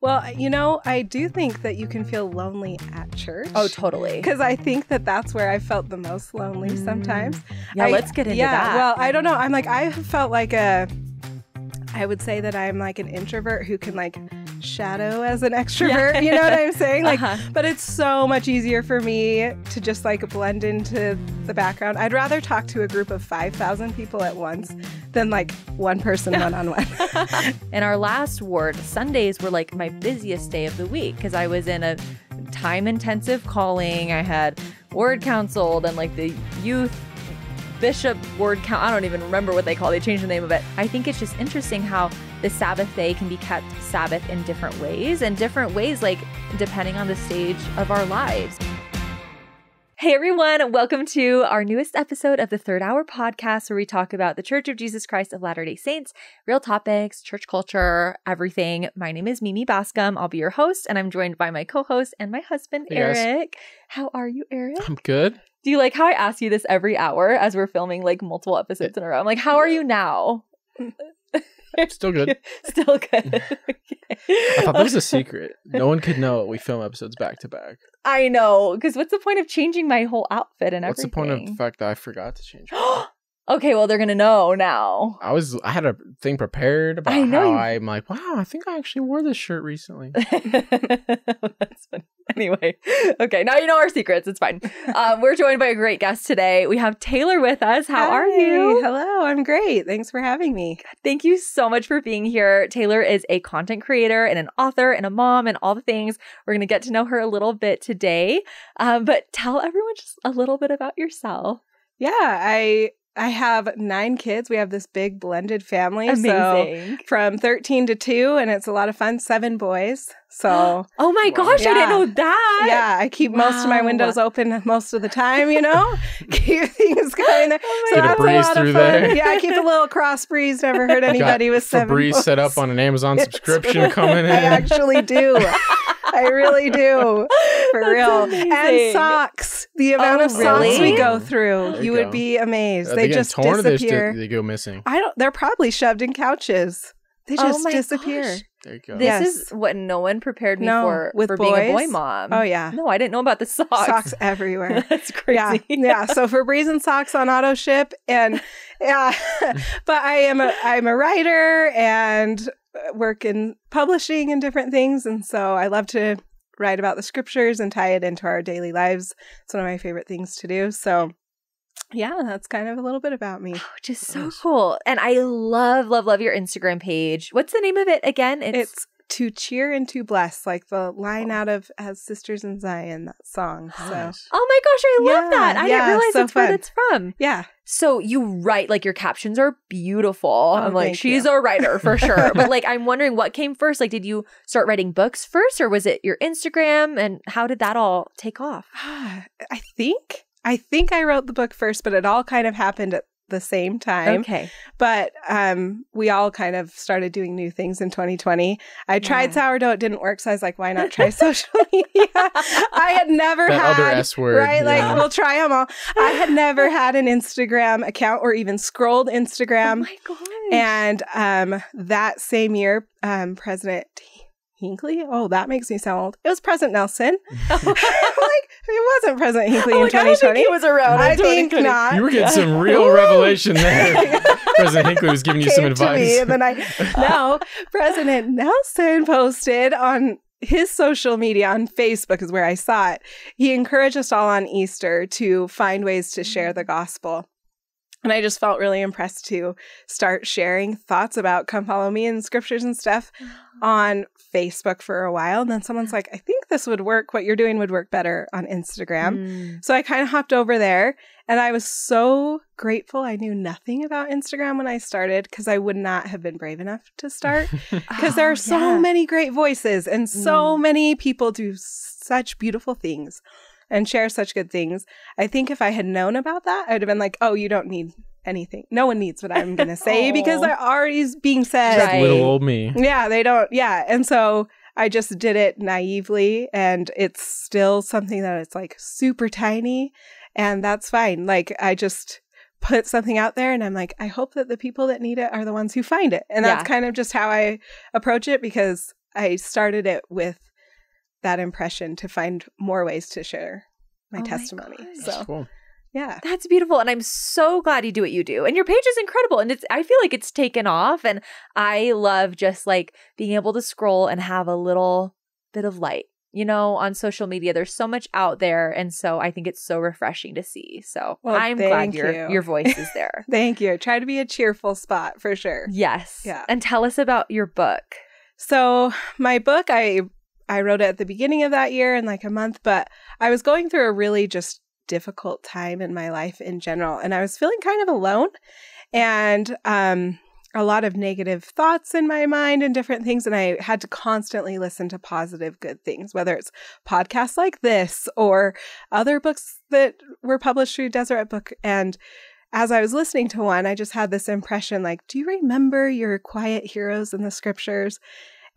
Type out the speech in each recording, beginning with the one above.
Well, I do think that you can feel lonely at church. Oh, totally. Because I think that that's where I felt the most lonely sometimes. Yeah, let's get into that. Well, I don't know. I felt like I would say that I'm like an introvert who can like shadow as an extrovert. Yeah. You know what I'm saying? Like, but it's so much easier for me to just like blend into the background. I'd rather talk to a group of 5,000 people at once than like one person one-on-one. In our last ward, Sundays were like my busiest day of the week because I was in a time-intensive calling. I had ward council and like the youth bishop ward count. I don't even remember what they call it. They changed the name of it. I think it's just interesting how the Sabbath day can be kept Sabbath in different ways, and different ways like depending on the stage of our lives. Hey everyone, welcome to our newest episode of the Third Hour podcast, where we talk about the Church of Jesus Christ of Latter-day Saints, real topics, church culture, everything. My name is Mimi Bascom. I'll be your host, and I'm joined by my co-host and my husband, Hey Eric. guys. How are you, Eric? I'm good. Do you like how I ask you this every hour as we're filming like multiple episodes in a row? I'm like, how are you now? Still good. Still good. Okay. I thought that was a secret. No one could know we film episodes back to back. I know, because what's the point of changing my whole outfit and What's everything? the point of the fact that I forgot to change? Okay, well, they're going to know now. I had a thing prepared about how I'm like, wow, I think I actually wore this shirt recently. That's funny. Anyway, okay, now you know our secrets. It's fine. We're joined by a great guest today. We have Taylor with us. How are you? Hello, I'm great. Thanks for having me. Thank you so much for being here. Taylor is a content creator and an author and a mom and all the things. We're going to get to know her a little bit today. But tell everyone just a little bit about yourself. Yeah, I have 9 kids. We have this big blended family. Amazing. So from 13 to 2, and it's a lot of fun. 7 boys. So oh my gosh, yeah. I didn't know that. Yeah, I keep most of my windows open most of the time, keep things going there. Oh so that's a breeze lot through of fun. there. Yeah, I keep a little cross breeze. Never heard anybody with 7 Febreze boys. set up on an Amazon subscription coming in. I actually do. I really do. For That's real. amazing. And socks. The amount of socks really? we go through. There You you would go. be amazed. Are They get just torn or disappear. they go missing? They're probably shoved in couches. They just my disappear. gosh. There you go. This Yes. is what no one prepared me No, for with being a boy boys? mom. Oh, yeah. No, I didn't know about the socks. Socks everywhere. That's crazy. Yeah. So Febreze and socks on auto ship, and yeah. But I'm a writer and work in publishing and different things, and so I love to write about the scriptures and tie it into our daily lives. It's one of my favorite things to do. So yeah, that's kind of a little bit about me. Which is so cool. And I love, love, love your Instagram page. What's the name of it again? It's To Cheer and To Bless, like the line out of As Sisters in Zion, that song. So Nice. oh my gosh, I love Yeah, that. I yeah, didn't realize so that's where fun. that's from. yeah. So you write, like your captions are beautiful. I'm like, thank she's you. a writer for sure. But like, I'm wondering what came first. Like, did you start writing books first, or was it your Instagram? And how did that all take off? I think I wrote the book first, but it all kind of happened at the same time. Okay. But we all kind of started doing new things in 2020. I tried sourdough, it didn't work, so I was like, why not try social media? I had never That had other S word. right, like yeah. we'll try them all. I had never had an Instagram account or even scrolled Oh Instagram. my gosh. And that same year, President Hinckley? Oh, that makes me sound old. It was President Nelson. I'm like, it wasn't President Hinckley in I don't 2020. think he was around. I in think 2020. not. You were getting some real revelation there. President Hinckley was giving you some Came to me, advice. and then no, President Nelson posted on his social media, on Facebook is where I saw it. He encouraged us all on Easter to find ways to share the gospel. And I just felt really impressed to start sharing thoughts about Come Follow Me and scriptures and stuff on Facebook for a while. And then someone's like, I think this would work. What you're doing would work better on Instagram. So I kind of hopped over there, and I was so grateful. I knew nothing about Instagram when I started, because I would not have been brave enough to start, because there are so many great voices and so many people do such beautiful things and share such good things. I think if I had known about that, I'd have been like, oh, you don't need anything. No one needs what I'm going to say because they're already being said. Right. Little old me. Yeah, they don't. Yeah. And so I just did it naively, and it's still something that it's like super tiny, and that's fine. Like, I just put something out there, and I'm like, I hope that the people that need it are the ones who find it. And that's kind of just how I approach it, because I started it with that impression to find more ways to share my testimony. That's cool. Yeah. That's beautiful. And I'm so glad you do what you do. And your page is incredible. And I feel like it's taken off. And I love just like being able to scroll and have a little bit of light. You know, on social media, there's so much out there. And so I think it's so refreshing to see. So I'm glad your voice is there. Thank you. Try to be a cheerful spot for sure. Yes. Yeah. And tell us about your book. So my book, I wrote it at the beginning of that year in like a month, but I was going through a really just difficult time in my life in general. And I was feeling kind of alone and a lot of negative thoughts in my mind and different things. And I had to constantly listen to positive, good things, whether it's podcasts like this or other books that were published through Deseret Book. And as I was listening to one, I just had this impression like, do you remember your quiet heroes in the scriptures?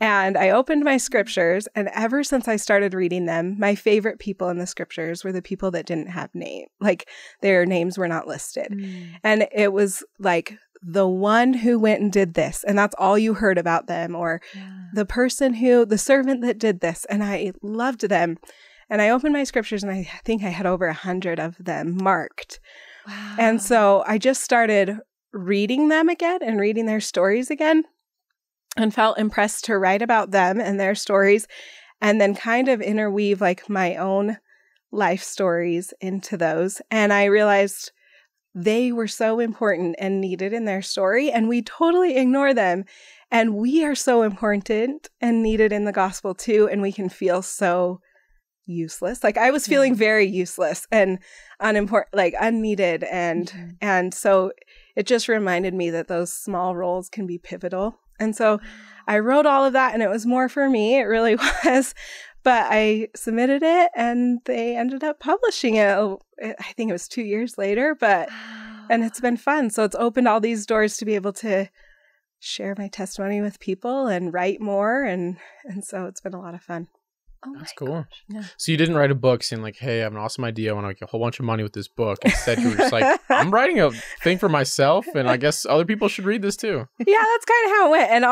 And I opened my scriptures, and ever since I started reading them, my favorite people in the scriptures were the people that didn't have name, like their names were not listed. And it was like the one who went and did this, and that's all you heard about them, or the servant that did this, and I loved them. And I opened my scriptures, and I think I had over 100 of them marked. Wow. And so I just started reading them again and reading their stories again, and felt impressed to write about them and their stories, and then kind of interweave like my own life stories into those. And I realized they were so important and needed in their story, and we totally ignore them. And we are so important and needed in the gospel too, and we can feel so useless. Like I was feeling very useless and unimportant, like unneeded. And so it just reminded me that those small roles can be pivotal. And so I wrote all of that, and it was more for me. It really was. But I submitted it, and they ended up publishing it. I think it was 2 years later, and it's been fun. So it's opened all these doors to be able to share my testimony with people and write more. And so it's been a lot of fun. Oh, that's cool. Yeah. So you didn't write a book saying like, hey, I have an awesome idea. I want to make a whole bunch of money with this book. Instead, you were just like, I'm writing a thing for myself, and I guess other people should read this too. Yeah, that's kind of how it went. And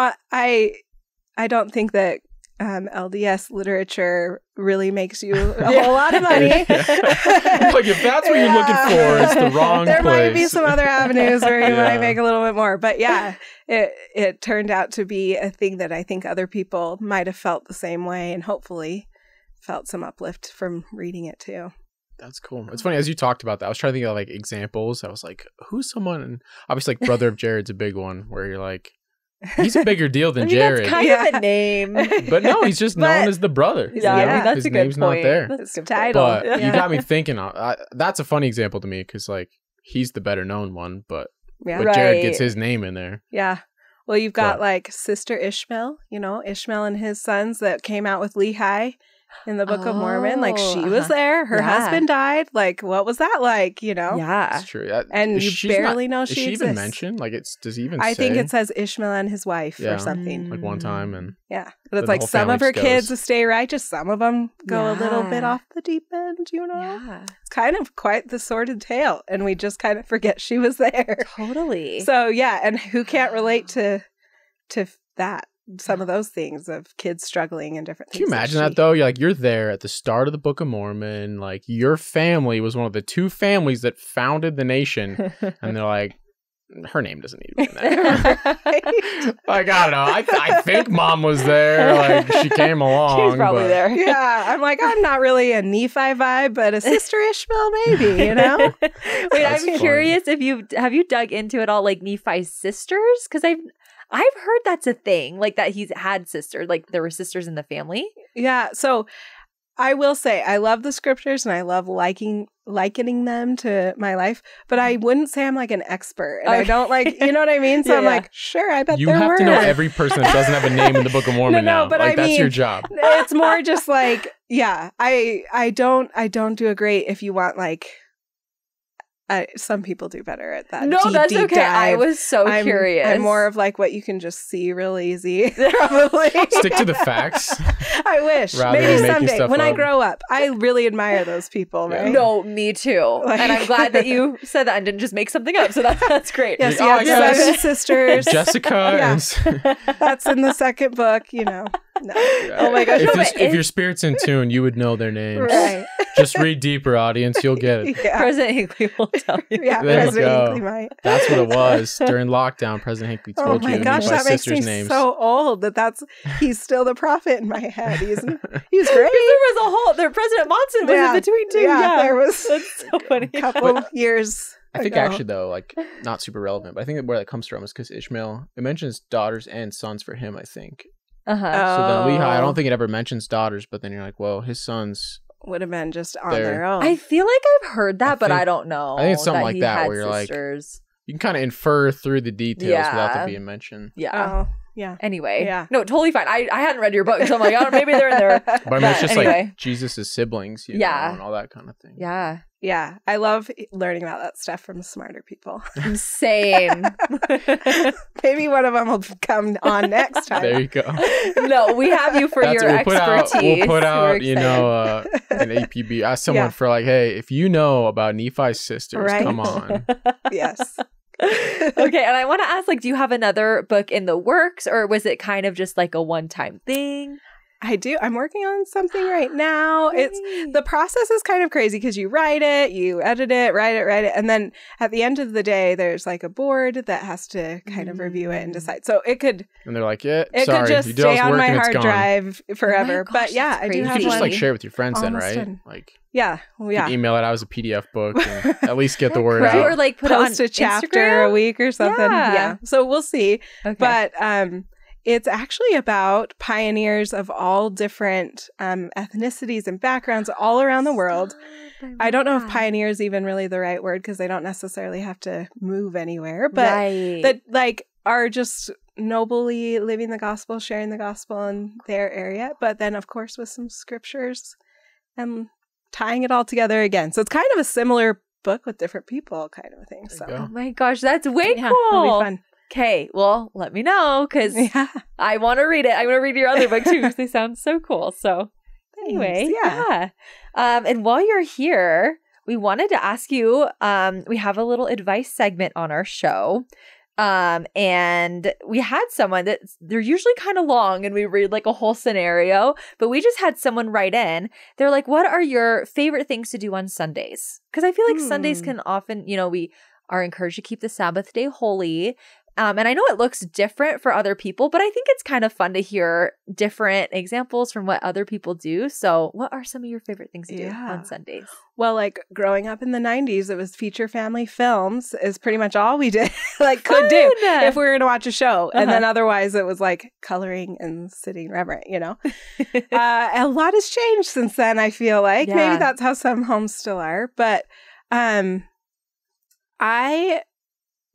I don't think that LDS literature really makes you a whole lot of money. Like if that's what you're looking for, it's the wrong there place. Might be some other avenues where you might make a little bit more. But yeah, it turned out to be a thing that I think other people might have felt the same way, and hopefully felt some uplift from reading it too. That's cool. It's funny, as you talked about that, I was trying to think of like examples. I was like, who's someone? And obviously like Brother of Jared's a big one where you're like, he's a bigger deal than Jared. That's kind of a name. But no, he's just known as the brother. Yeah, I mean, that's his a good name's point. Not there. That's a title. But you got me thinking, that's a funny example to me because like he's the better known one, but Jared gets his name in there. Yeah. Well, you've got like Sister Ishmael, Ishmael and his sons that came out with Lehi in the Book of Mormon. Like she was there. Her husband died. Like what was that like, Yeah. It's true. And you barely know she exists. Is she even mentioned? Like does he even I say? think it says Ishmael and his wife or something. Like one time and yeah. But it's like some of her kids stay righteous, some of them go a little bit off the deep end, Yeah. It's kind of quite the sordid tale, and we just kind of forget she was there. Totally. So yeah, and who can't relate to that? Some of those things of kids struggling and different things. Can you imagine that though? You're there at the start of the Book of Mormon. Like your family was one of the two families that founded the nation, and they're like, her name doesn't need to be in there. Like I don't know. I think Mom was there. Like she came along. She's probably there. Yeah, I'm like I'm not really a Nephi vibe, but a Sister Ishmael maybe. Wait, I'm curious if have you dug into it all, like Nephi's sisters? Because I've heard that's a thing, like that he's had sisters, like there were sisters in the family. Yeah. So I will say I love the scriptures and I love likening them to my life, but I wouldn't say I'm like an expert. And I don't like, you know what I mean? So I'm like, sure, I bet you there have were. to know every person that doesn't have a name in the Book of Mormon now. But like, that's your job. It's more just like, yeah, I don't do a great if you want like. Some people do better at that. No, that's okay. Dive. I was so curious. I'm more of like what you can just see real easy. Probably stick to the facts. I wish. Rather Maybe than making someday stuff when I up. grow up. I really admire those people, Yeah. right? No, me too. Like- And I'm glad that you said that and didn't just make something up. So that's great. Yes, Oh, you have yes. 7 sisters. Jessica. Yeah. That's in the second book, you know. No. Oh my gosh. If, No, this- but if your spirit's in tune, you would know their names. Right. Just read deeper, audience. You'll get it. Yeah. President Hinckley will tell you. Yeah, There you President go. Hinckley might. That's what it was during lockdown. President Hinckley Oh told my you gosh, my that makes me sisters' names. so old he's still the prophet in my head. He's great. Because there was a whole, President Monson was Yeah. in between too. Yeah, there was That's so funny. a couple years I think ago. actually though, like not super relevant, but I think where that comes from is because Ishmael, it mentions daughters and sons for him, I think. Uh-huh. So then Lehi, I Oh. don't think it ever mentions daughters, but then you're like, well, his sons. Would have been just on There. their own. I feel like I've heard that, but think- I don't know. I think it's something like he that, had where you're like- sisters. You can kind of infer through the details without Yeah. them being mentioned. Yeah. Oh, yeah. Anyway. Yeah. No, totally fine. I hadn't read your book, so I'm like, oh, maybe they're in there. But I mean, it's just anyway. like Jesus' siblings, you Yeah. know, and all that kind of thing. Yeah. Yeah. I love learning about that stuff from smarter people. Same. Maybe one of them will come on next time. There you go. No, we have you for your we'll put out, expertise. we'll put We're out you excited. know, an APB. Ask someone Yeah. for like, hey, if you know about Nephi's sisters, Right. come on. Yes. Okay, and I want to ask, like, do you have another book in the works, or was it kind of just like a one-time thing? I do. I'm working on something right now. The process is kind of crazy because you write it, you edit it, write it, and then at the end of the day, there's like a board that has to kind of review it and decide. So it could And they're like, yeah, it sorry, could just you did all stay this on work my and it's hard gone. drive forever. gosh, But yeah, that's I do crazy. You have could just one. like share it with your friends then, Almost right? done. Like, Yeah, well, you yeah. could email it out as a PDF book and at least get the word Right. out. Or like put Post it on a chapter Instagram? a week or something. Yeah. Yeah. So we'll see. Okay. But it's actually about pioneers of all different ethnicities and backgrounds all around the world. I don't know if pioneer is even really the right word because they don't necessarily have to move anywhere, but right. that like are just nobly living the gospel, sharing the gospel in their area, but then of course with some scriptures and tying it all together again. So it's kind of a similar book with different people kind of a thing. There So you go. Oh my gosh, that's way yeah, cool. it'll be fun. Okay, well, let me know because Yeah. I want to read it. I want to read your other book too because they sound so cool. So anyway, Thanks. yeah. And while you're here, we wanted to ask you, we have a little advice segment on our show. And we had someone that they're usually kind of long and we read like a whole scenario, but we just had someone write in. They're like, what are your favorite things to do on Sundays? Because I feel like Sundays can often, we are encouraged to keep the Sabbath day holy. And I know it looks different for other people, but I think it's kind of fun to hear different examples from what other people do. So what are some of your favorite things to do on Sundays? Well, like growing up in the 90s, it was feature family films is pretty much all we did, could do if we were going to watch a show. And then otherwise it was like coloring and sitting reverent, a lot has changed since then, I feel like. Yeah. Maybe that's how some homes still are. But I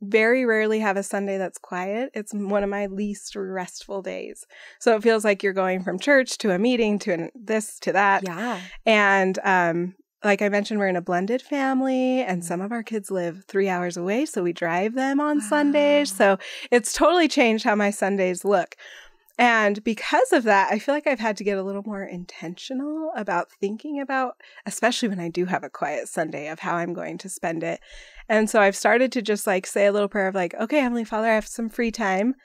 very rarely have a Sunday that's quiet. It's one of my least restful days. So it feels like you're going from church to a meeting to this to that. Yeah. And like I mentioned, we're in a blended family and some of our kids live 3 hours away. So we drive them on Sundays. So it's totally changed how my Sundays look. And because of that, I feel like I've had to get a little more intentional about thinking about, especially when I do have a quiet Sunday, of how I'm going to spend it. And so I've started to just like say a little prayer of like, okay, Heavenly Father, I have some free time.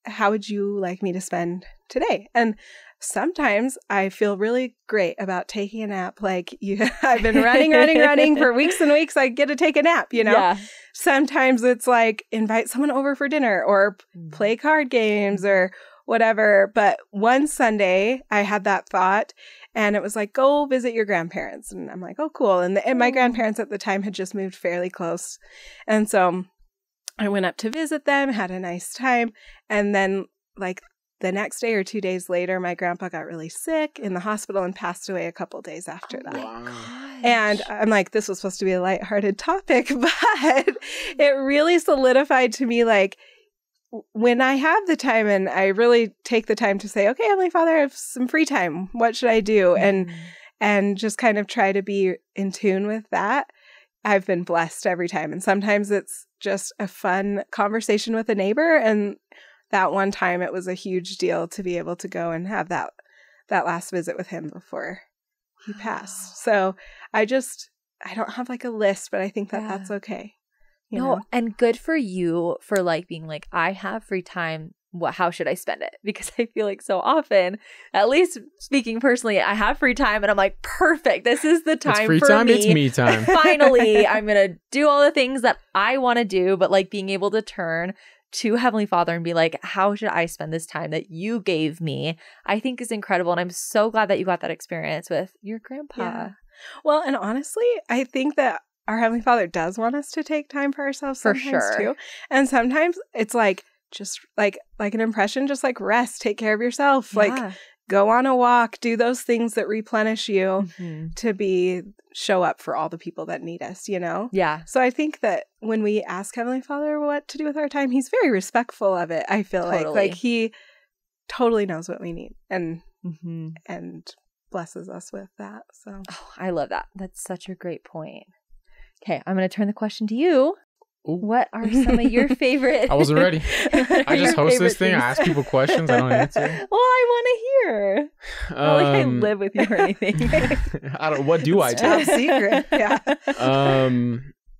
How would you like me to spend today? And sometimes I feel really great about taking a nap. Like I've been running for weeks and weeks. I get to take a nap, Yeah. Sometimes it's like invite someone over for dinner or play card games or whatever. But one Sunday I had that thought and it was like, go visit your grandparents. And I'm like, oh, cool. And my grandparents at the time had just moved fairly close. And so I went up to visit them, had a nice time. And then like the next day or 2 days later, my grandpa got really sick in the hospital and passed away a couple days after that. Wow. And I'm like, this was supposed to be a lighthearted topic, but it really solidified to me, like, when I have the time and I really take the time to say, okay, Heavenly Father, I have some free time. What should I do? And just kind of try to be in tune with that. I've been blessed every time. And sometimes it's just a fun conversation with a neighbor. And that one time it was a huge deal to be able to go and have that that last visit with him before he passed. So I don't have like a list, but I think that that's okay. You know? And good for you for like being like, I have free time. How should I spend it? Because I feel like so often, at least speaking personally, I have free time and I'm like, perfect. This is the time free for time, me. it's me time. Finally, I'm going to do all the things that I want to do, but like being able to turn to Heavenly Father and be like, how should I spend this time that you gave me? I think is incredible. And I'm so glad that you got that experience with your grandpa. Yeah. Well, and honestly, I think that our Heavenly Father does want us to take time for ourselves For sometimes sure. too. And sometimes it's like, just like an impression, just like rest, take care of yourself, like go on a walk, do those things that replenish you to show up for all the people that need us, you know? Yeah. So I think that when we ask Heavenly Father what to do with our time, he's very respectful of it. I feel like he totally knows what we need and blesses us with that. So I love that. That's such a great point. Okay, I'm going to turn the question to you. Ooh. What are some of your favorite? I wasn't ready. I just host this thing. things? I ask people questions. I don't answer. Well, I want to hear. Not like I live with you or anything. I don't. What do I do? Top secret. Yeah.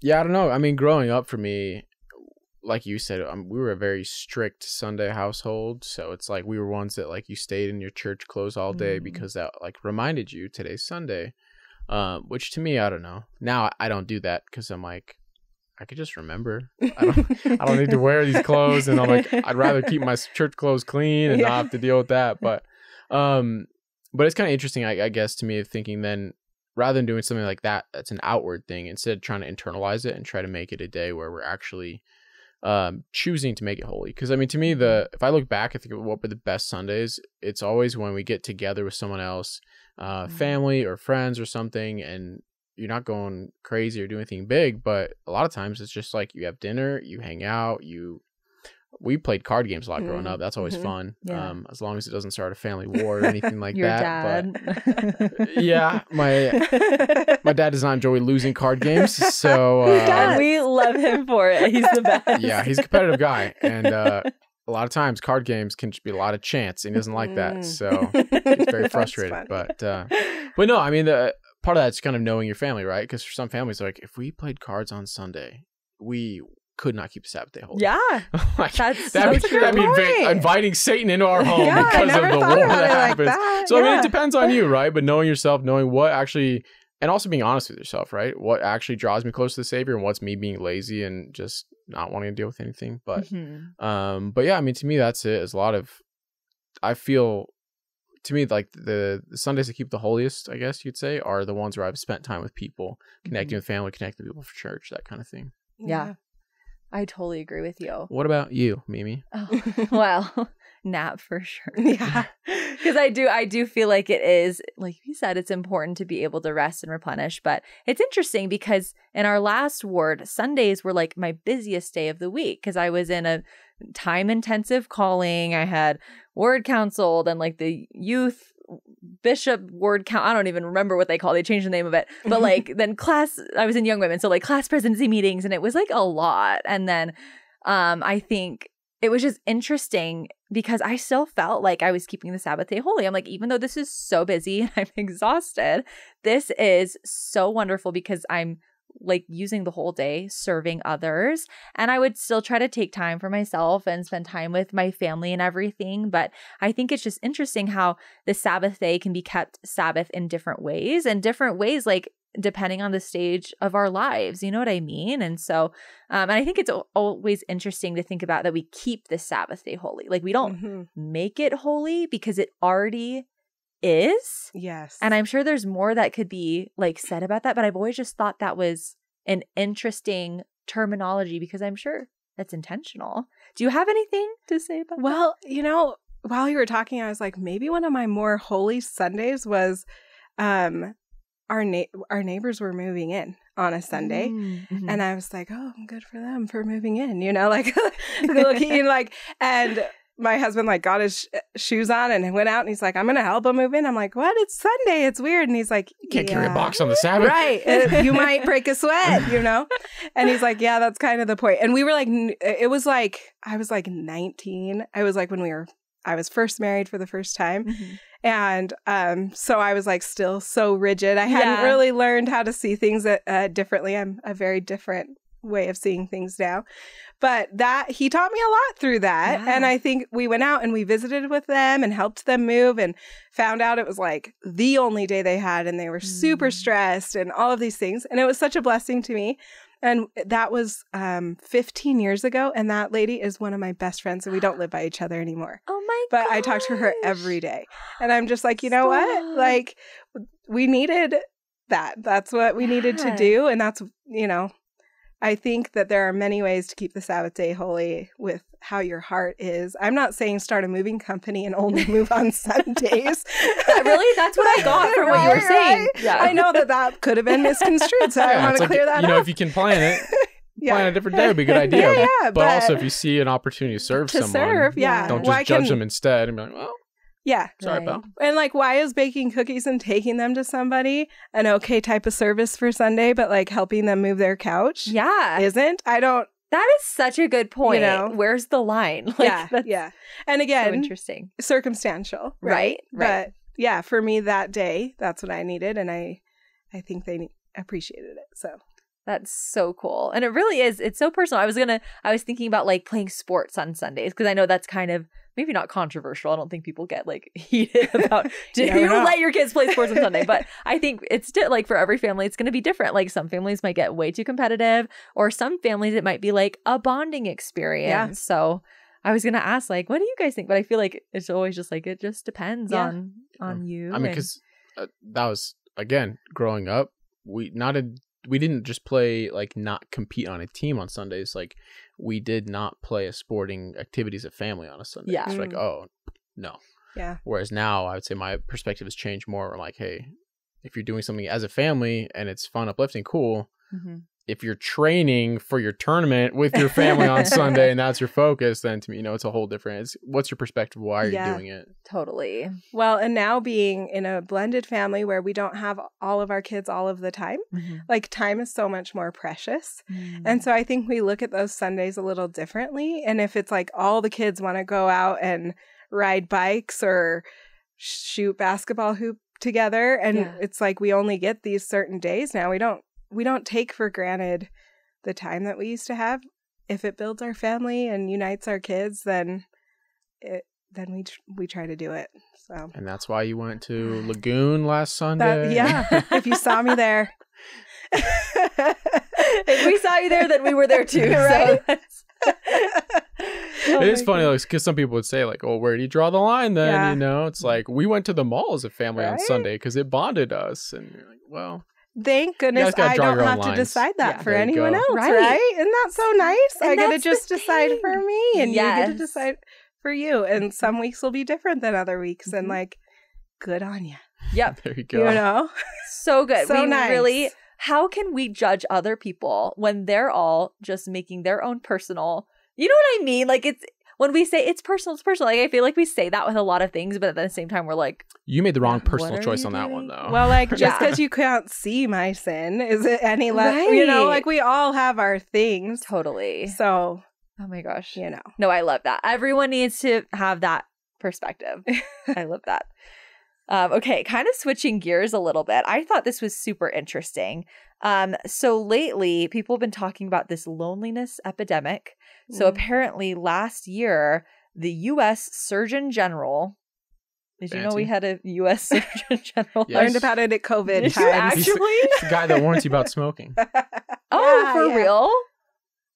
Yeah. I don't know. I mean, growing up for me, like you said, we were a very strict Sunday household. So it's like we were ones that like you stayed in your church clothes all day because that like reminded you today's Sunday. Which to me, I don't know. Now I don't do that because I'm like, I could just remember. I don't need to wear these clothes, and I'm like, I'd rather keep my church clothes clean and not have to deal with that. But it's kind of interesting, I guess, to me, of thinking then rather than doing something like that, that's an outward thing, instead of trying to internalize it and try to make it a day where we're actually choosing to make it holy. Because I mean, to me, if I look back, I think of what were the best Sundays. It's always when we get together with someone else, family or friends or something, and you're not going crazy or doing anything big, but a lot of times it's just like you have dinner, you hang out, we played card games a lot growing up. That's always fun. Yeah. As long as it doesn't start a family war or anything like Your that. dad. But yeah, my dad does not enjoy losing card games. So we love him for it. He's the best. Yeah, he's a competitive guy. And a lot of times card games can just be a lot of chance, and he doesn't like that. So he's very frustrated. But no, I mean, part of that's kind of knowing your family, right? Because for some families, like if we played cards on Sunday, we could not keep Sabbath day holy. Yeah, like, that's that'd so true. be inviting Satan into our home because of the war that happens. Like so I mean, it depends on you, right? But knowing yourself, knowing what actually, and also being honest with yourself, right? What actually draws me close to the Savior, and what's me being lazy and just not wanting to deal with anything. But but yeah, I mean, to me, that's it. Is a lot of, I feel. To me, like the Sundays that keep the holiest, I guess you'd say, are the ones where I've spent time with people, connecting with family, connecting with people for church, that kind of thing. Yeah. I totally agree with you. What about you, Mimi? Oh, well, nap for sure. Yeah. Because I do feel like it is, like you said, it's important to be able to rest and replenish. But it's interesting because in our last ward, Sundays were like my busiest day of the week because I was in a time-intensive calling. I had ward counseled and like the youth bishop ward count. I don't even remember what they call. They changed the name of it. But like then class, I was in young women. So like class presidency meetings, and it was like a lot. And then I think it was just interesting because I still felt like I was keeping the Sabbath day holy. I'm like, even though this is so busy and I'm exhausted, this is so wonderful because I'm like using the whole day serving others, and I would still try to take time for myself and spend time with my family and everything. But I think it's just interesting how the Sabbath day can be kept Sabbath in different ways, like depending on the stage of our lives, you know what I mean? And so and I think it's always interesting to think about that we keep the Sabbath day holy. Like we don't make it holy because it already is. Yes. And I'm sure there's more that could be like said about that, but I've always just thought that was an interesting terminology because I'm sure that's intentional. Do you have anything to say about that? Well, you know, while you were talking, I was like, maybe one of my more holy Sundays was our neighbors were moving in on a Sunday. Mm-hmm. And I was like, oh, good for them for moving in, you know, like looking like, and my husband like got his shoes on and went out and he's like, I'm going to help him move in. I'm like, what? It's Sunday. It's weird. And he's like, you can't carry a box on the Sabbath. Right. You might break a sweat, you know? And he's like, yeah, that's kind of the point. And we were like, it was like, I was like 19. I was like when we were I was first married for the first time. And so I was like still so rigid. I hadn't really learned how to see things differently. I'm a very different way of seeing things now. But he taught me a lot through that. Yeah. And I think we went out and we visited with them and helped them move and found out it was like the only day they had and they were super stressed and all of these things. And it was such a blessing to me. And that was 15 years ago. And that lady is one of my best friends and we don't live by each other anymore. Oh my But I talk to her every day. And I'm just like, you know what? Like, we needed that. That's what we needed to do. And that's, you know, I think that there are many ways to keep the Sabbath day holy with how your heart is. I'm not saying start a moving company and only move on Sundays. Really? That's what I got from what you were saying. Yeah. I know that could have been misconstrued, so I want to clear that up. You know, if you can plan it, plan a different day would be a good idea. But also, if you see an opportunity to serve someone, don't just judge them instead and be like, well, sorry, pal. And like, why is baking cookies and taking them to somebody an okay type of service for Sunday, but like helping them move their couch isn't? That is such a good point. You know? Where's the line? Like, And again, so interesting. Circumstantial, right? But yeah, for me that day, that's what I needed. And I think they appreciated it. So that's so cool. And it really is. It's so personal. I was thinking about like playing sports on Sundays because I know that's kind of maybe not controversial. I don't think people get like heated about do you let your kids play sports on Sunday? But I think it's like for every family, it's going to be different. Like some families might get way too competitive, or some families it might be like a bonding experience. Yeah. So I was going to ask, like, what do you guys think? But I feel like it's always just like it just depends on you. I mean, because that was again growing up. We didn't just play like not compete on a team on Sundays. Like we did not play a sporting activities of family on a Sunday. Yeah. It's like, oh no. Yeah. Whereas now I would say my perspective has changed more. Like, hey, if you're doing something as a family and it's fun, uplifting, cool. If you're training for your tournament with your family on Sunday and that's your focus, then to me, you know, it's a whole different, what's your perspective? Why are you doing it? Totally. Well, and now being in a blended family where we don't have all of our kids all of the time, like time is so much more precious. And so I think we look at those Sundays a little differently. And if it's like all the kids want to go out and ride bikes or shoot basketball hoop together, and it's like we only get these certain days now, we don't take for granted the time that we used to have. If it builds our family and unites our kids, then we try to do it. So, and that's why you went to Lagoon last Sunday. If you saw me there, if we saw you there, then we were there too. Right? So it is funny because some people would say like, "Oh, where do you draw the line?" Then you know, it's like we went to the mall as a family on Sunday because it bonded us, and you're like, well. Thank goodness I don't have to decide that for anyone else, right? Isn't that so nice? I get to just decide for me and you get to decide for you. And some weeks will be different than other weeks. And like, good on you. Yep. There you go. You know? So good. So nice. Really, how can we judge other people when they're all just making their own personal, you know what I mean? Like when we say it's personal, it's personal. Like I feel like we say that with a lot of things, but at the same time, we're like, you made the wrong personal choice on that one, though. Well, like just because you can't see my sin, is it any less? You know, like we all have our things. Totally. So, oh my gosh, you know, no, I love that. Everyone needs to have that perspective. I love that. Okay, kind of switching gears a little bit. I thought this was super interesting. So lately, people have been talking about this loneliness epidemic. So apparently last year, the U.S. Surgeon General, did you know we had a U.S. Surgeon General? Yes. Learned about it at COVID times. You actually? He's the guy that warns you about smoking. For real?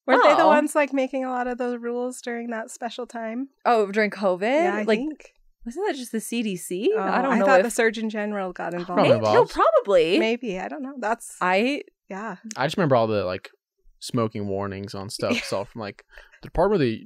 Weren't they the ones like making a lot of those rules during that special time? Oh, during COVID? Yeah, I think. Wasn't that just the CDC? Oh, I don't know. I thought the Surgeon General got involved. No, probably. Maybe. I don't know. I just remember all the like smoking warnings on stuff. It's all from like the Department of the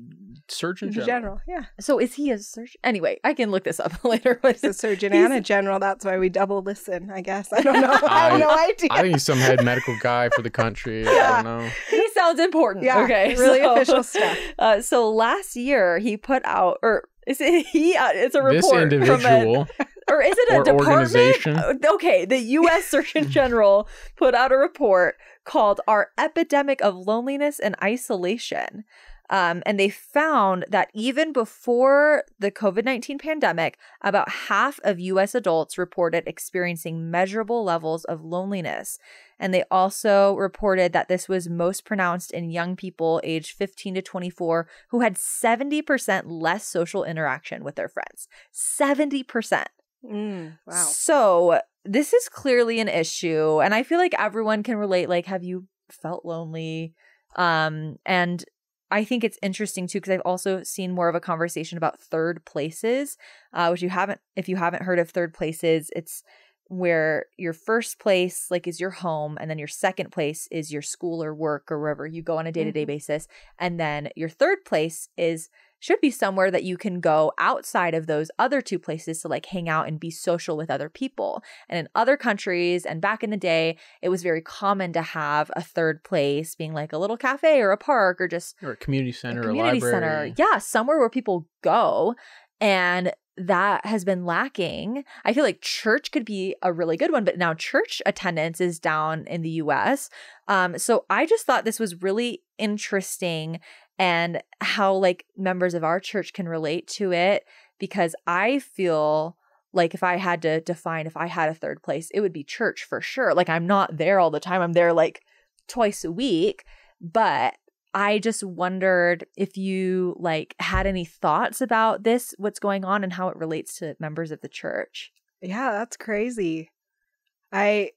Surgeon General. Yeah. So is he a surgeon? Anyway, I can look this up later. He's a surgeon and a general. That's why we double listen, I guess. I don't know. I have no idea. I think he's some head medical guy for the country. I don't know. He sounds important. Yeah. Okay. Really official stuff. So last year he put out, or is it he? It's a report. This individual. Or is it a department? Organization? Okay, the U.S. Surgeon General put out a report called Our Epidemic of Loneliness and Isolation. And they found that even before the COVID-19 pandemic, about half of U.S. adults reported experiencing measurable levels of loneliness. And they also reported that this was most pronounced in young people aged 15 to 24 who had 70% less social interaction with their friends. 70%. Wow. So this is clearly an issue. And I feel like everyone can relate. Like, have you felt lonely? And I think it's interesting too, because I've also seen more of a conversation about third places, which if you haven't heard of third places, it's where your first place like is your home, and then your second place is your school or work or wherever you go on a day-to-day basis. And then your third place should be somewhere that you can go outside of those other two places to like hang out and be social with other people. And in other countries and back in the day, it was very common to have a third place being like a little cafe or a park or just or a community center, a library. Center. Yeah, somewhere where people go. And that has been lacking. I feel like church could be a really good one, but now church attendance is down in the US. So I just thought this was really interesting and how like members of our church can relate to it, because I feel like if I had to define if I had a third place, it would be church for sure. Like I'm not there all the time. I'm there like twice a week, but I just wondered if you like had any thoughts about this, what's going on and how it relates to members of the church. Yeah, that's crazy. I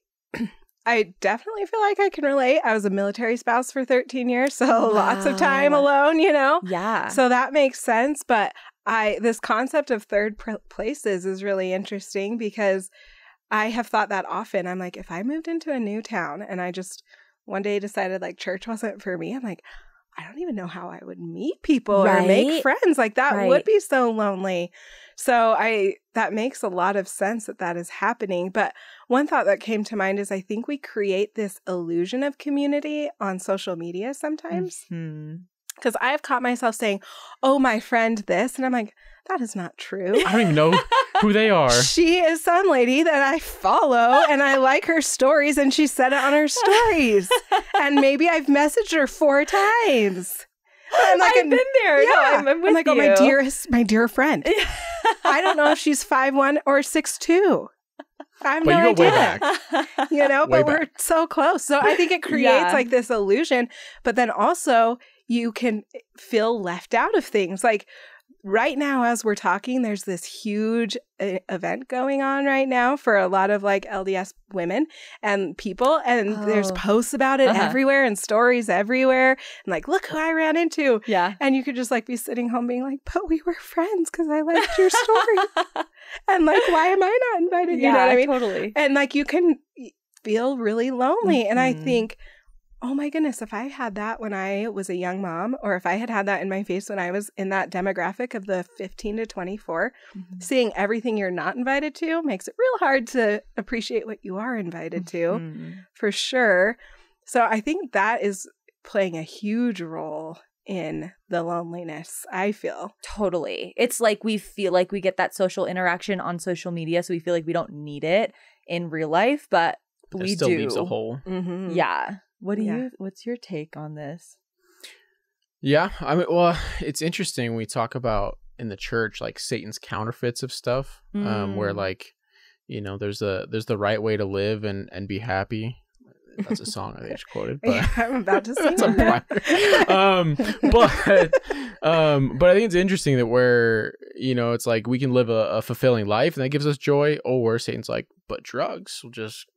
definitely feel like I can relate. I was a military spouse for 13 years, so lots of time alone, you know? Yeah. So that makes sense. But this concept of third places is really interesting because I have thought that often. I'm like, if I moved into a new town and I just one day decided like church wasn't for me, I'm like, I don't even know how I would meet people or make friends. Like that would be so lonely. So that makes a lot of sense that is happening. But one thought that came to mind is I think we create this illusion of community on social media sometimes. Because I have caught myself saying, oh, my friend this. And I'm like, that is not true. I don't even know who they are. She is some lady that I follow and I like her stories and she said it on her stories. And maybe I've messaged her 4 times. I've been there. Yeah. No, I'm with like, you. Oh, my dear friend. I don't know if she's 5'1" or 6'2". I have no idea. But you go way back. You know, Way but we're so close. So I think it creates like this illusion. But then also you can feel left out of things. Like right now, as we're talking, there's this huge event going on right now for a lot of like LDS women and people. And there's posts about it everywhere and stories everywhere. And like, look who I ran into. Yeah. And you could just like be sitting home being like, but we were friends because I liked your story. And like, why am I not invited? Yeah, you know what I mean? Totally. And like, you can feel really lonely. And I think, oh my goodness, if I had that when I was a young mom, or if I had that in my face when I was in that demographic of the 15 to 24, seeing everything you're not invited to makes it real hard to appreciate what you are invited to, for sure. So I think that is playing a huge role in the loneliness, I feel. Totally. It's like we feel like we get that social interaction on social media, so we feel like we don't need it in real life, but we still do. leaves a hole. Yeah. What's your take on this? Yeah, I mean, well, it's interesting when we talk about in the church, like Satan's counterfeits of stuff, where like, you know, there's the right way to live and be happy. That's a song I just quoted, but yeah, I'm about to sing that. But I think it's interesting that where, you know, it's like we can live a fulfilling life and that gives us joy, or Satan's like, but drugs will just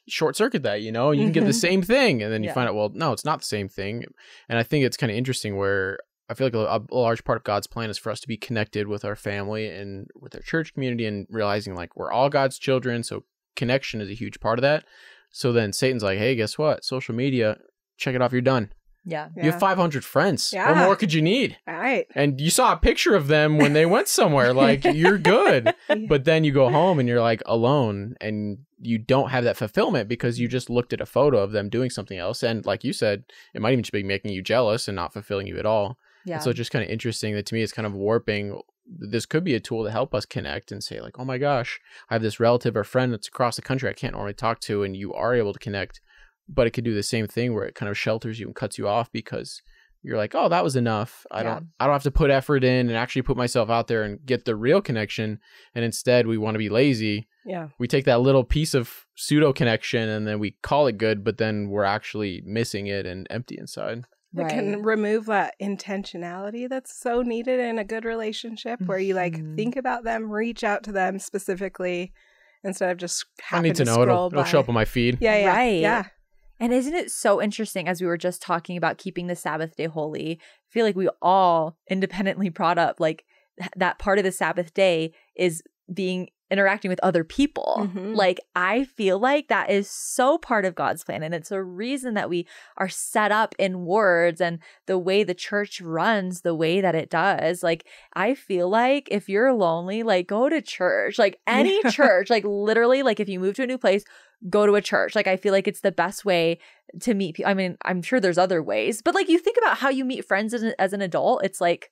short circuit that, you know, and you can get the same thing, and then you find out, well, no, it's not the same thing. And I think it's kind of interesting where I feel like a large part of God's plan is for us to be connected with our family and with our church community, and realizing like we're all God's children, so connection is a huge part of that. So then Satan's like, hey, guess what? Social media, check it off, you're done. Yeah. You have 500 friends. What more could you need? Right. And you saw a picture of them when they went somewhere. Like, you're good. But then you go home and you're like alone, and you don't have that fulfillment because you just looked at a photo of them doing something else. And like you said, it might even just be making you jealous and not fulfilling you at all. Yeah. And so it's just kind of interesting that to me it's kind of warping. This could be a tool to help us connect and say like, oh my gosh, I have this relative or friend that's across the country I can't normally talk to, and you are able to connect. But it could do the same thing where it kind of shelters you and cuts you off because you're like, oh, that was enough. I don't have to put effort in and actually put myself out there and get the real connection. And instead we want to be lazy. Yeah. We take that little piece of pseudo connection and then we call it good, but then we're actually missing it and empty inside. It can remove that intentionality that's so needed in a good relationship where you like think about them, reach out to them specifically instead of just I need to know it'll show up on my feed. Yeah. Right. Yeah. And isn't it so interesting, as we were just talking about keeping the Sabbath day holy, I feel like we all independently brought up like that part of the Sabbath day is interacting with other people. Mm-hmm. Like, I feel like that is so part of God's plan. And it's a reason that we are set up in wards and the way the church runs the way that it does. Like, I feel like if you're lonely, like, go to church, like any church, like literally, like if you move to a new place, go to a church. Like, I feel like it's the best way to meet people. I mean, I'm sure there's other ways, but like you think about how you meet friends as an adult, it's like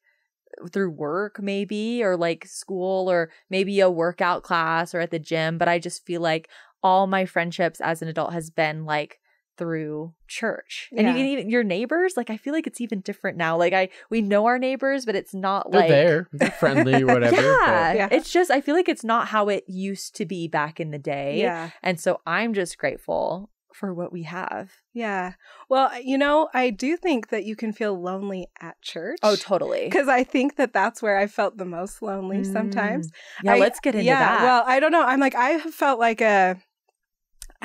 through work maybe, or like school, or maybe a workout class or at the gym. But I just feel like all my friendships as an adult has been like through church. And you can even your neighbors, like I feel like it's even different now. Like we know our neighbors, but it's not they're they're friendly or whatever. It's just, I feel like it's not how it used to be back in the day. Yeah. And so I'm just grateful for what we have. Yeah. Well, I do think that you can feel lonely at church. Oh, totally. Because I think that that's where I felt the most lonely sometimes. Yeah, let's get into that. Well, I don't know. I'm like, I have felt like I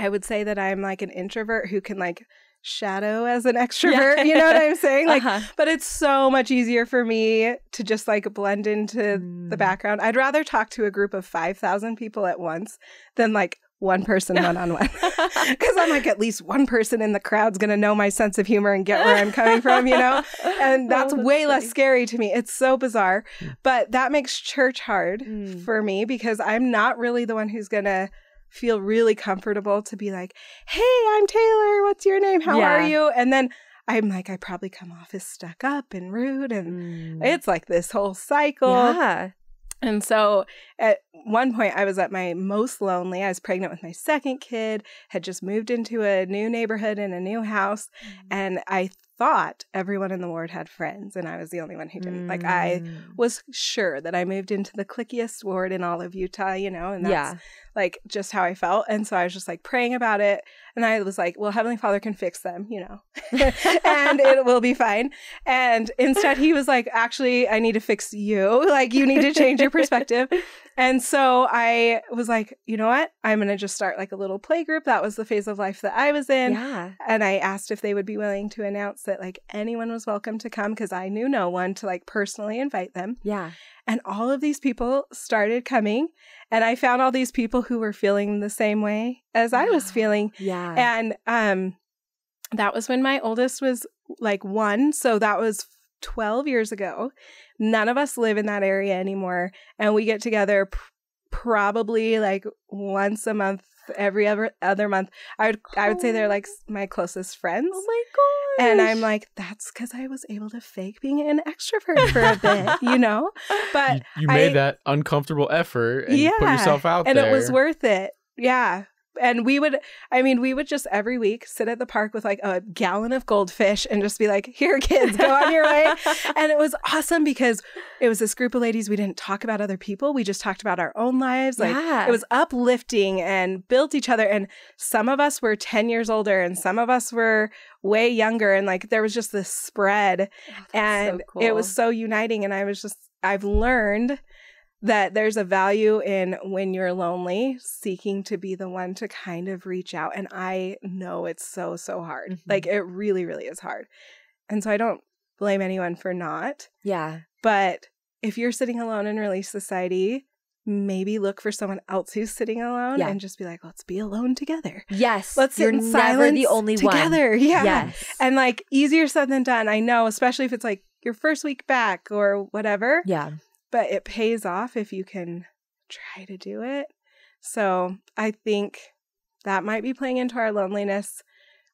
would say that I'm like an introvert who can like shadow as an extrovert. You know what I'm saying? Like, but it's so much easier for me to just like blend into the background. I'd rather talk to a group of 5,000 people at once than like one person one-on-one. Because I'm like, at least one person in the crowd's going to know my sense of humor and get where I'm coming from, And that's way less scary to me. It's so bizarre. But that makes church hard for me because I'm not really the one who's going to feel really comfortable to be like, hey, I'm Taylor. What's your name? How are you? And then I'm like, I probably come off as stuck up and rude. And it's like this whole cycle. Yeah. And so at one point I was at my most lonely. I was pregnant with my second kid, had just moved into a new neighborhood in a new house. And I thought everyone in the ward had friends and I was the only one who didn't. Like I was sure that I moved into the cliquiest ward in all of Utah, and that's like just how I felt. And so I was just like praying about it. And I was like, well, Heavenly Father can fix them, and it will be fine. And instead he was like, actually, I need to fix you. Like you need to change your perspective. And so I was like, you know what? I'm going to just start like a little play group. That was the phase of life that I was in. Yeah. And I asked if they would be willing to announce that like anyone was welcome to come because I knew no one to like personally invite them. Yeah. And all of these people started coming. And I found all these people who were feeling the same way as I was feeling. Yeah. And that was when my oldest was like 1. So that was 12 years ago. None of us live in that area anymore. And we get together probably like once a month, every other month. I would say they're like my closest friends. Oh my gosh. And I'm like, that's because I was able to fake being an extrovert for a bit, But you made that uncomfortable effort and put yourself out there. And it was worth it. Yeah. And we would just every week sit at the park with like a gallon of goldfish and just be like, here, kids, go on your way. And it was awesome because it was this group of ladies. We didn't talk about other people. We just talked about our own lives. Like it was uplifting and built each other. And some of us were 10 years older and some of us were way younger. And like there was just this spread and so cool. It was so uniting. And I've learned that there's a value in when you're lonely, seeking to be the one to kind of reach out. And I know it's so, so hard. Mm-hmm. Like it really, really is hard. And so I don't blame anyone for not. Yeah. But if you're sitting alone in Relief Society, maybe look for someone else who's sitting alone and just be like, let's be alone together. Yes. Let's sit in never silence the only together. one. Yeah. Yes. And like easier said than done. I know, especially if it's like your first week back or whatever. Yeah. But it pays off if you can try to do it. So I think that might be playing into our loneliness.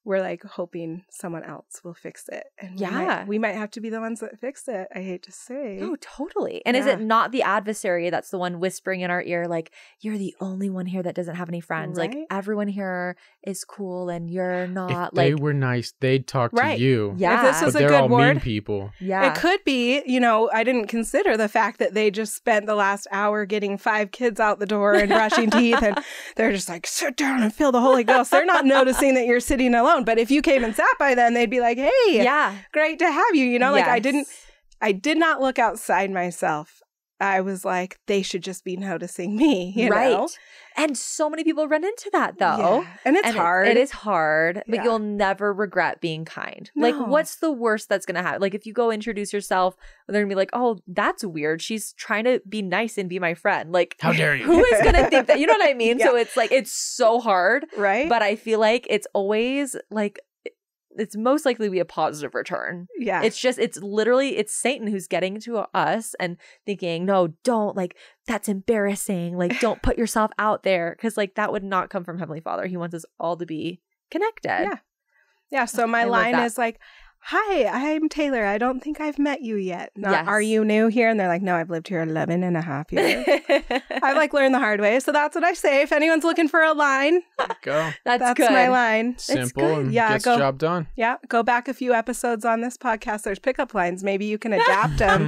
we're like hoping someone else will fix it. And Yeah. we might have to be the ones that fix it. I hate to say. Oh, totally. And is it not the adversary that's the one whispering in our ear, like, you're the only one here that doesn't have any friends. Right? Like, everyone here is cool and you're not. If they were nice, they'd talk to you. Yeah. If this was But a they're all good ward, mean people. Yeah. it could be, I didn't consider the fact that they just spent the last hour getting 5 kids out the door and brushing teeth, and they're just like, sit down and feel the Holy Ghost. They're not noticing that you're sitting alone. But if you came and sat by them, they'd be like, hey, Yeah. great to have you. Like Yes. I did not look outside myself. I was like, they should just be noticing me, you know? And so many people run into that though. Yeah. And it's hard. It is hard, but Yeah. you'll never regret being kind. Like, No. what's the worst that's going to happen? Like, if you go introduce yourself, they're going to be like, oh, that's weird. She's trying to be nice and be my friend. Like, How dare you? who is going to think that? You know what I mean? Yeah. So it's like, it's so hard, Right? but I feel like it's always like, it's most likely to be a positive return. yeah. It's literally Satan who's getting to us and thinking, no, don't, like, that's embarrassing. Like, don't put yourself out there. Because, like, that would not come from Heavenly Father. He wants us all to be connected. Yeah. Yeah. So my I love line that. is like, hi, I'm Taylor. I don't think I've met you yet. Not, Yes. are you new here? And they're like, no, I've lived here 11 and a half years. I've like learned the hard way. So that's what I say. If anyone's looking for a line, Go. That's good. my line. Simple good. and Yeah, gets go. the job done. Yeah. Go back a few episodes on this podcast. There's pickup lines. Maybe you can adapt them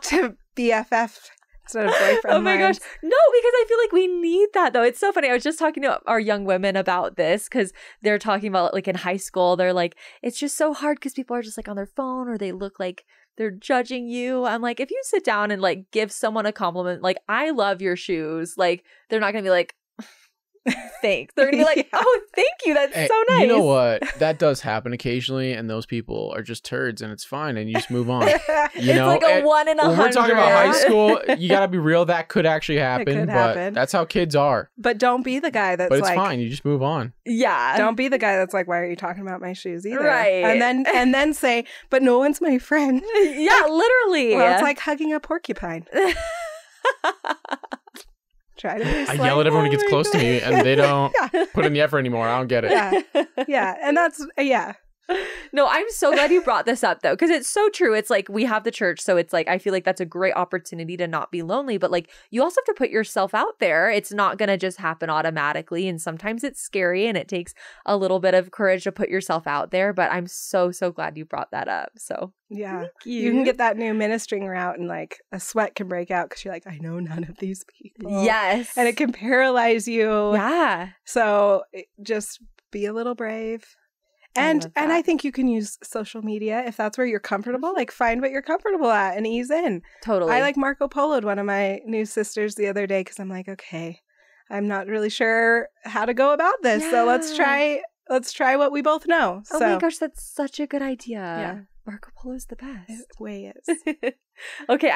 to BFF instead of boyfriend Oh my lines. gosh. No, because I feel like we need that though. It's so funny. I was just talking to our young women about this because they're talking about like in high school, they're like, it's just so hard because people are just like on their phone or they look like they're judging you. I'm like, if you sit down and like give someone a compliment, like, I love your shoes, like, they're not going to be like, thanks. They're going to be like, Yeah. oh, thank you. That's Hey, so nice. You know what? That does happen occasionally, and those people are just turds, and it's fine, and you just move on. You It's know, like a and 1 in 100. when we're talking about high school, you gotta be real. That could actually happen, could but happen. that's how kids are. But don't be the guy that's But it's like, fine. You just move on. Yeah. don't be the guy that's like, why are you talking about my shoes either? Right. And then say, but no one's my friend. Yeah, literally. Well, it's like hugging a porcupine. Try to be I slight. yell at everyone who gets close to me, and they don't Yeah. put in the effort anymore. I don't get it. Yeah. Yeah. And that's, yeah. No, I'm so glad you brought this up though, because it's so true. It's like we have the church. So it's like, I feel like that's a great opportunity to not be lonely, but like you also have to put yourself out there. It's not going to just happen automatically. And sometimes it's scary and it takes a little bit of courage to put yourself out there. But I'm so, so glad you brought that up. So Yeah. thank You can get that new ministering route and like a sweat can break out because you're like, I know none of these people. Yes. And it can paralyze you. Yeah. So just be a little brave. And love and that. I think you can use social media if that's where you're comfortable. Like find what you're comfortable at and ease in. Totally. I like Marco Polo'd one of my new sisters the other day because I'm like, okay, I'm not really sure how to go about this. So let's try what we both know. Oh So my gosh, that's such a good idea. Yeah. Marco Polo's the best. it way is. Okay,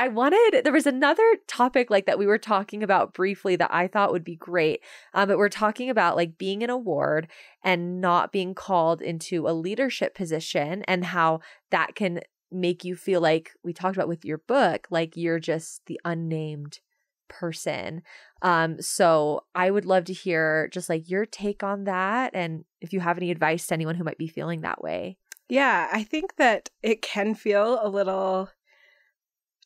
there was another topic like that we were talking about briefly that I thought would be great. But we're talking about like being in a ward and not being called into a leadership position and how that can make you feel like we talked about with your book, like you're just the unnamed person. So I would love to hear just like your take on that and if you have any advice to anyone who might be feeling that way. Yeah, I think that it can feel a little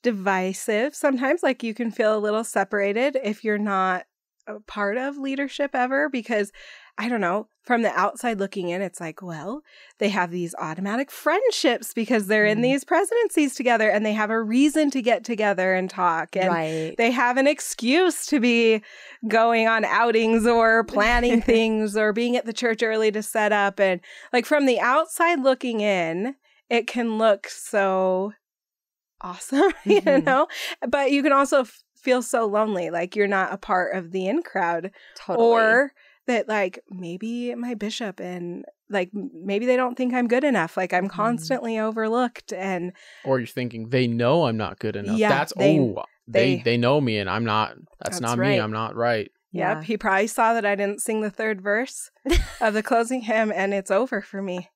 divisive sometimes. Like you can feel a little separated if you're not a part of leadership ever, because I don't know, from the outside looking in, it's like, well, they have these automatic friendships because they're in these presidencies together and they have a reason to get together and talk. And Right. they have an excuse to be going on outings or planning things or being at the church early to set up. And like from the outside looking in, it can look so awesome, you Mhm. know, but you can also feel so lonely, like you're not a part of the in crowd. Totally. Or that like maybe my bishop and like maybe they don't think I'm good enough. Like I'm constantly overlooked and Or you're thinking they know I'm not good enough. Yeah, That's they- they know me, and I'm not. That's not right. me. I'm not right. Yep, he probably saw that I didn't sing the third verse of the closing hymn and it's over for me.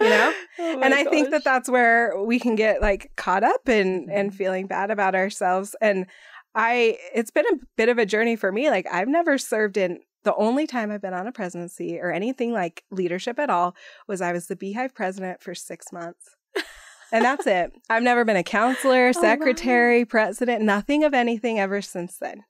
You know? Oh And I think that that's where we can get like caught up in feeling bad about ourselves. And it's been a bit of a journey for me. Like I've never served in The only time I've been on a presidency or anything like leadership at all was I was the Beehive president for 6 months. And that's it. I've never been a counselor, secretary, president, nothing of anything ever since then.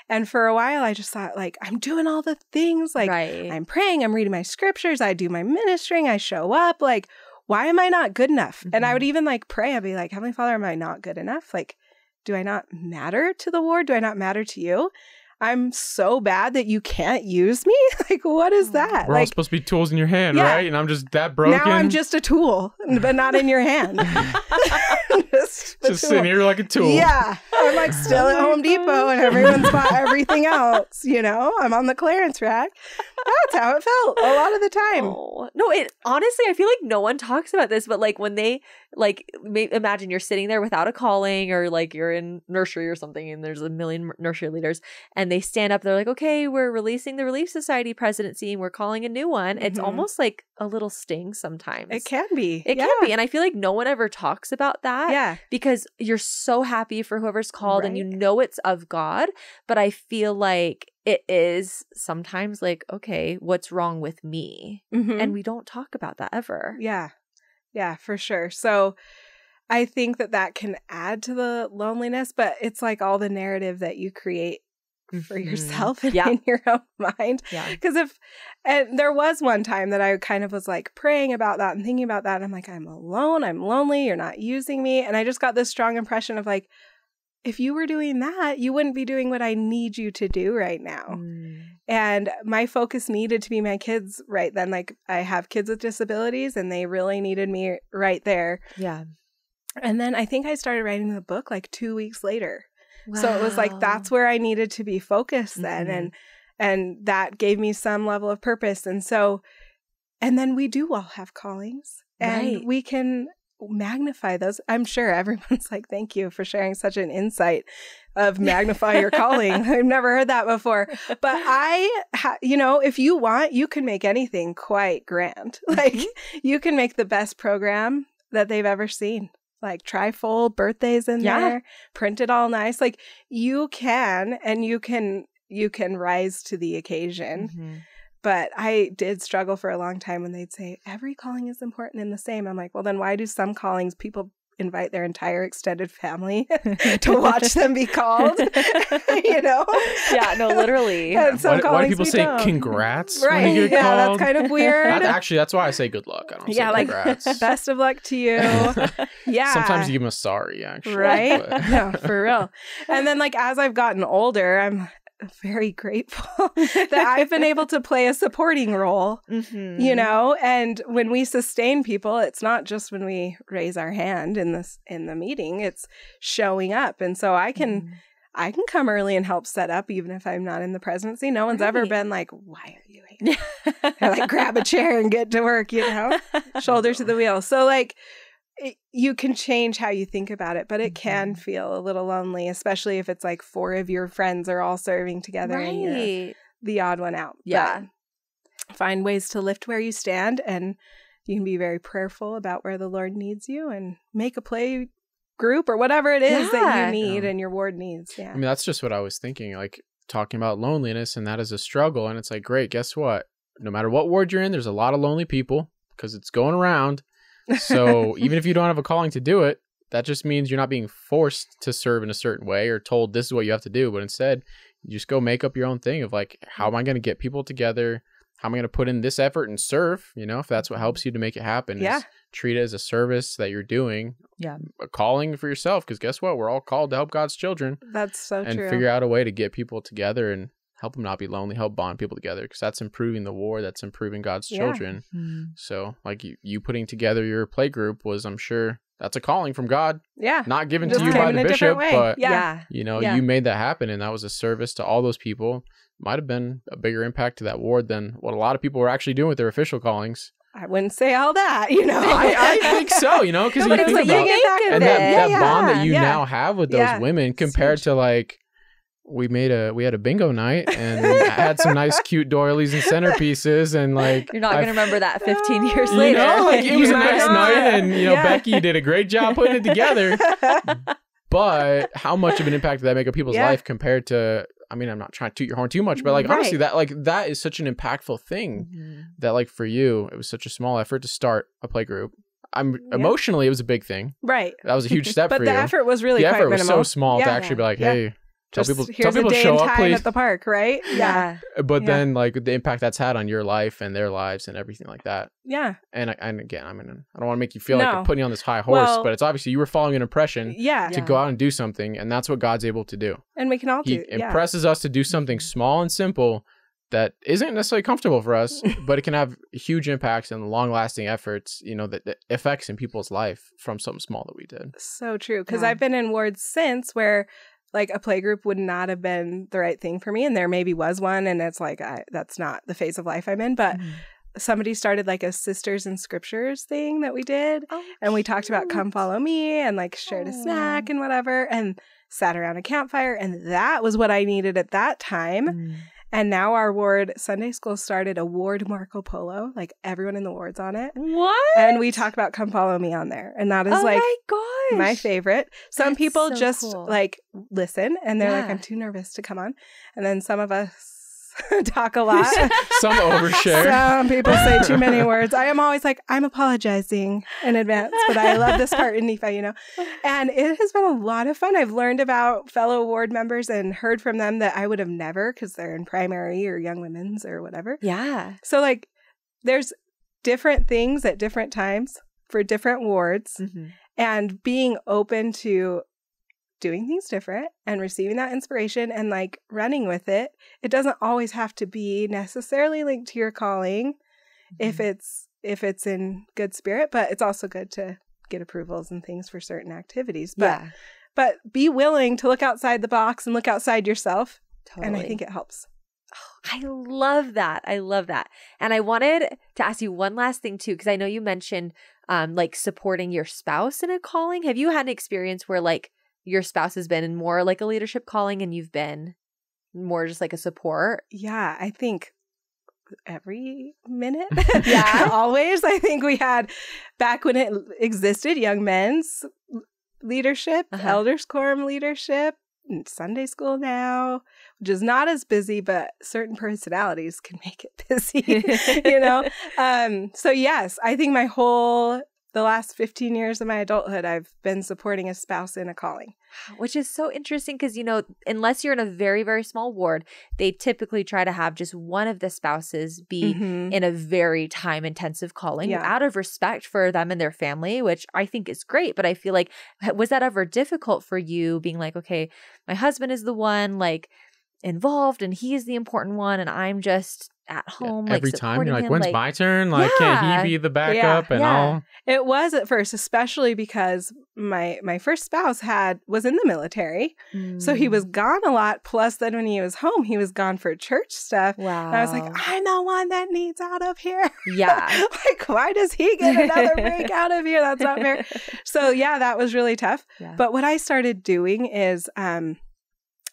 And for a while, I just thought, like, I'm doing all the things. Like, I'm praying, I'm reading my scriptures, I do my ministering, I show up. Like, why am I not good enough? And I would even, like, pray. I'd be like, Heavenly Father, am I not good enough? Like, do I not matter to the Lord? Do I not matter to you? I'm so bad that you can't use me? Like, what is that? We're all supposed to be tools in your hand, right? And I'm just that broken. Now I'm just a tool, but not in your hand. just sitting here like a tool. Yeah. I'm like still at Home Depot and everyone's bought everything else, you know? I'm on the clearance rack. That's how it felt a lot of the time. Oh. No, it honestly, I feel like no one talks about this, but like when they imagine you're sitting there without a calling, or like you're in nursery or something and there's a million nursery leaders and they stand up, they're like, okay, we're releasing the Relief Society presidency and we're calling a new one. It's almost like a little sting sometimes. It can be. It can be. And I feel like no one ever talks about that. Yeah. Because you're so happy for whoever's called and you know it's of God. But I feel like it is sometimes like, okay, what's wrong with me? And we don't talk about that ever. Yeah. Yeah, for sure. So I think that can add to the loneliness, but it's like all the narrative that you create for yourself and in your own mind. Yeah. Because and there was one time that I kind of was like praying about that and thinking about that. And I'm like, I'm alone. I'm lonely. You're not using me. And I just got this strong impression of like, if you were doing that, you wouldn't be doing what I need you to do right now. And my focus needed to be my kids right then. Like, I have kids with disabilities and they really needed me right there. Yeah. And then I think I started writing the book like 2 weeks later. Wow. So it was like, that's where I needed to be focused then. And that gave me some level of purpose. And so, and then we do all have callings and we can magnify those. I'm sure everyone's like, thank you for sharing such an insight of magnify your calling. I've never heard that before. But if you want, you can make anything quite grand. Like you can make the best program that they've ever seen. Like trifold birthdays in there, print it all nice. Like you can, and you can rise to the occasion. But I did struggle for a long time when they'd say, every calling is important and the same. I'm like, well, then why do some callings people invite their entire extended family to watch them be called? You know? Yeah, no, literally. And some why do people say don't. Congrats right. when you get called? That's kind of weird. Actually, that's why I say good luck. I don't say congrats. Best of luck to you. Yeah. Sometimes you give them a sorry, actually. Right? No, for real. And then like as I've gotten older, I'm very grateful that I've been able to play a supporting role, you know, and when we sustain people, it's not just when we raise our hand in the meeting, it's showing up. And so I can come early and help set up even if I'm not in the presidency. No one's ever been like, why are you here? I like grab a chair and get to work, you know, shoulder to the wheel. So like, you can change how you think about it, but it can feel a little lonely, especially if it's like 4 of your friends are all serving together and you're the odd one out. Yeah. But find ways to lift where you stand, and you can be very prayerful about where the Lord needs you and make a play group or whatever it is that you need and your ward needs. Yeah. I mean, that's just what I was thinking, like talking about loneliness, and that is a struggle. And it's like, great, guess what? No matter what ward you're in, there's a lot of lonely people because it's going around. So even if you don't have a calling to do it, that just means you're not being forced to serve in a certain way or told this is what you have to do. But instead, you just go make up your own thing of like, how am I going to get people together? How am I going to put in this effort and serve? You know, if that's what helps you to make it happen. Yeah. Treat it as a service that you're doing. Yeah. A calling for yourself. Because guess what? We're all called to help God's children. That's so true. And figure out a way to get people together and help them not be lonely, help bond people together, because that's improving the war, that's improving God's children. So like you putting together your play group was, I'm sure, that's a calling from God. Yeah. Not given to you by the bishop, but you know, you made that happen, and that was a service to all those people. Might have been a bigger impact to that ward than what a lot of people were actually doing with their official callings. I wouldn't say all that, you know. I think so, you know, because you think about and that bond that you now have with those women compared to like, we had a bingo night and had some nice cute doilies and centerpieces, and like you're not gonna remember that 15 years later. You know, like it was a nice night, and you know Becky did a great job putting it together. But how much of an impact did that make on people's life compared to I mean, I'm not trying to toot your horn too much, but like honestly, that is such an impactful thing that like for you, it was such a small effort to start a play group. Emotionally, it was a big thing. Right. That was a huge step for you. But the effort was really quite minimal. The effort was so small to actually be like, hey, tell people here's to show up, please. At the park, right? Yeah. But then like the impact that's had on your life and their lives and everything like that. Yeah. And again, I don't want to make you feel like I'm putting you on this high horse, but it's obviously you were following an impression to go out and do something, and that's what God's able to do. And we can all He impresses us to do something small and simple that isn't necessarily comfortable for us, but it can have huge impacts and long-lasting efforts, you know, that effects in people's life from something small that we did. So true. Because I've been in wards since where like a play group would not have been the right thing for me. And there maybe was one. And it's like, that's not the phase of life I'm in. But somebody started like a Sisters in Scriptures thing that we did. And we talked about come follow me and like shared a snack and whatever and sat around a campfire. And that was what I needed at that time. And now our ward Sunday school started a ward Marco Polo, like everyone in the ward's on it. What? And we talk about come follow me on there. And that is my favorite. Some people just like listen and they're like, I'm too nervous to come on. And then some of us talk a lot. Some overshare. Some people say too many words. I am always like, I'm apologizing in advance, but I love this part in Nephi, you know. And it has been a lot of fun. I've learned about fellow ward members and heard from them that I would have never, because they're in primary or young women's or whatever. Yeah. So like there's different things at different times for different wards and being open to doing things different and receiving that inspiration and like running with it. It doesn't always have to be necessarily linked to your calling if it's in good spirit, but it's also good to get approvals and things for certain activities. But be willing to look outside the box and look outside yourself. Totally. And I think it helps. Oh, I love that. I love that. And I wanted to ask you one last thing too, because I know you mentioned like supporting your spouse in a calling. Have you had an experience where like your spouse has been in more like a leadership calling and you've been more just like a support? Yeah, I think every minute. Yeah, always. I think we had, back when it existed, young men's leadership, elders quorum leadership, and Sunday school now, which is not as busy, but certain personalities can make it busy, you know? So yes, I think the last 15 years of my adulthood, I've been supporting a spouse in a calling. Which is so interesting because, you know, unless you're in a very, very small ward, they typically try to have just one of the spouses be in a very time-intensive calling out of respect for them and their family, which I think is great. But I feel like, was that ever difficult for you being like, okay, my husband is the one like involved and he is the important one and I'm just at home like every time you're like, him, when's my turn? Like, can't he be the backup and all? It was at first, especially because my first spouse was in the military, so he was gone a lot. Plus, then when he was home, he was gone for church stuff. Wow! And I was like, I'm the one that needs out of here. Yeah, like why does he get another break out of here? That's not fair. So yeah, that was really tough. Yeah. But what I started doing is,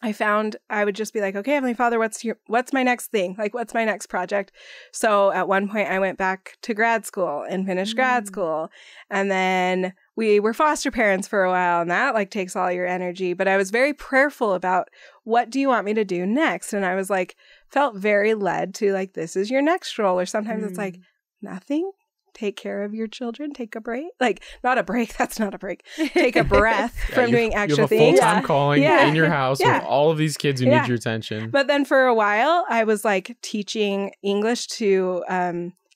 I found I would just be like, okay, Heavenly Father, what's my next thing? Like, what's my next project? So at one point I went back to grad school and finished grad school. And then we were foster parents for a while and that like takes all your energy. But I was very prayerful about what do you want me to do next? And I was like, felt very led to like, this is your next role. Or sometimes it's like, nothing. Take care of your children. Take a break. Like, not a break. That's not a break. Take a breath from doing extra things. You have a full-time calling in your house with all of these kids who need your attention. But then for a while, I was like teaching English to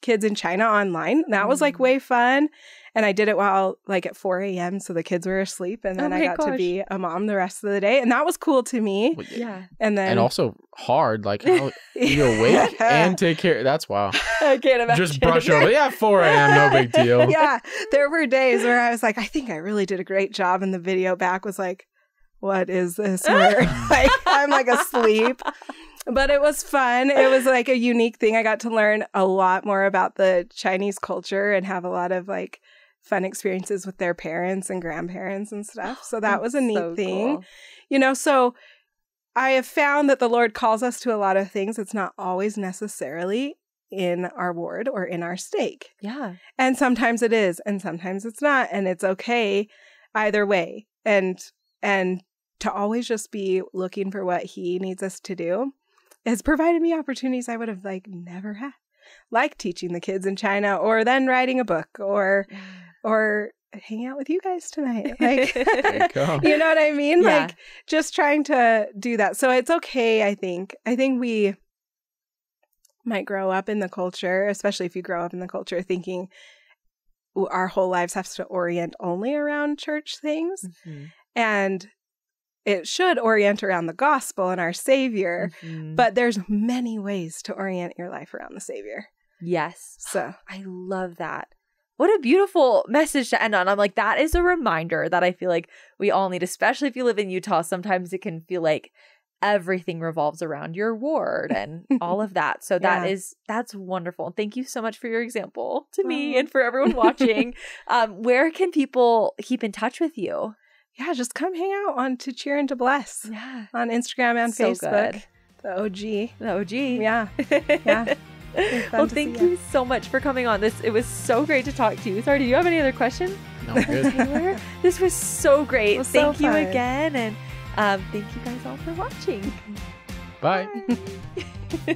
kids in China online. That was like way fun. And I did it while like at 4 a.m. So the kids were asleep. And then I got to be a mom the rest of the day. And that was cool to me. Well, yeah. And also hard. Like how you're awake and take care. That's wow. I can't imagine. Just brush over. Yeah, 4 a.m. No big deal. Yeah. There were days where I was like, I think I really did a great job. And the video back was like, what is this? Like I'm like asleep. But it was fun. It was like a unique thing. I got to learn a lot more about the Chinese culture and have a lot of like fun experiences with their parents and grandparents and stuff. So that was a neat thing. Cool. You know, so I have found that the Lord calls us to a lot of things. It's not always necessarily in our ward or in our stake. Yeah. And sometimes it is and sometimes it's not. And it's okay either way. And to always just be looking for what he needs us to do has provided me opportunities I would have like never had, like teaching the kids in China, or then writing a book, or hanging out with you guys tonight. Like, There you go. you know what I mean? Yeah. Like just trying to do that. So it's okay. I think we might grow up in the culture, especially if you grow up in the culture thinking our whole lives have to orient only around church things. Mm-hmm. And it should orient around the gospel and our Savior, Mm-hmm. but there's many ways to orient your life around the Savior. Yes. So I love that. What a beautiful message to end on. I'm like, that is a reminder that I feel like we all need, especially if you live in Utah. Sometimes it can feel like everything revolves around your ward and all of that. So that's wonderful. Thank you so much for your example to me and for everyone watching. Where can people keep in touch with you? yeah, just come hang out on To Cheer and to Bless Yeah. on Instagram and So Facebook. good. The OG. The OG. Yeah. Yeah. Well, thank you so much for coming on. It was so great to talk to you. Sorry, do you have any other questions? No, good. Taylor? This was so great. It was so Thank you fun. again. And thank you guys all for watching. Bye. Bye.